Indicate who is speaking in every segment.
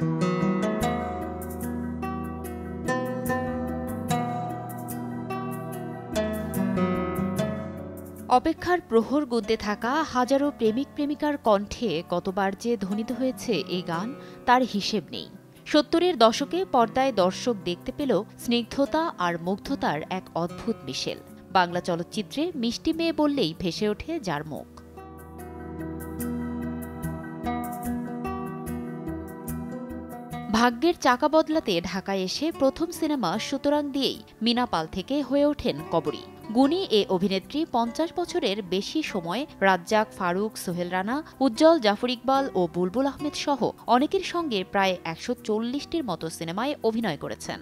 Speaker 1: অপেক্ষার প্রহর গুনতে থাকা হাজারো প্রেমিক প্রেমিকার কণ্ঠে কতবার যে ধ্বনিত হয়েছে এই গান, তার হিসেব নেই। ৭০-এর দশকে পর্দায় দর্শক দেখতে পেল স্নিগ্ধতা আর মুগ্ধতার এক অদ্ভুত মিশেল। বাংলা চলচ্চিত্রে মিষ্টি মেয়ে বললেই ভেসে ওঠে যার মুখ। ভাগ্যের চাকা বদলাতে ঢাকায় এসে প্রথম সিনেমা সুতরাং দিয়েই মিনা পাল থেকে হয়ে ওঠেন কবরী। গুণী এ অভিনেত্রী ৫০ বছরের বেশি সময় রাজ্জাক, ফারুক, সোহেল রানা, উজ্জ্বল, জাফর ইকবাল ও বুলবুল আহমেদ সহ অনেকের সঙ্গে প্রায় ১৪০টির মতো সিনেমায় অভিনয় করেছেন।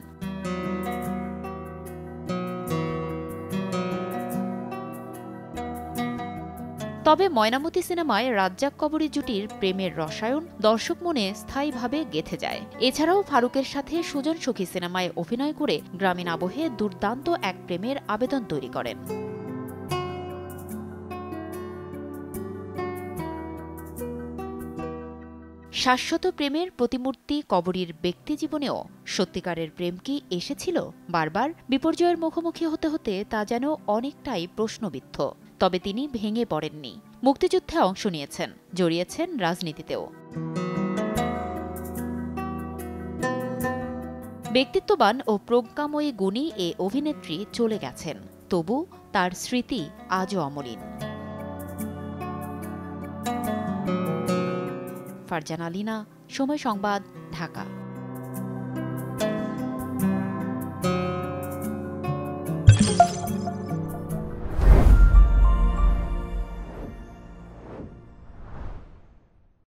Speaker 1: তবে ময়নামতি সিনেমায় রাজ্জাক কবরী জুটির প্রেমের রসায়ন দর্শক মনে স্থায়ীভাবে গেঁথে যায়। এছাড়াও ফারুকের সাথে সুজন সখী সিনেমায় অভিনয় করে গ্রামীণ আবহে দুর্দান্ত এক প্রেমের আবেদন তৈরি করেন। শাশ্বত প্রেমের প্রতিমূর্তি কবরীর ব্যক্তিজীবনেও সত্যিকারের প্রেম কি এসেছিল? বারবার বিপর্যয়ের মুখোমুখি হতে হতে তা যেন অনেকটাই প্রশ্নবিদ্ধ। তবে তিনি ভেঙে পড়েননি। মুক্তিযুদ্ধে অংশ নিয়েছেন, জড়িয়েছেন রাজনীতিতেও। ব্যক্তিত্ববান ও প্রজ্ঞাময়ী গুণী এ অভিনেত্রী চলে গেছেন, তবু তার স্মৃতি আজও অমলিন। ফারজানা লিনা, সময় সংবাদ, ঢাকা।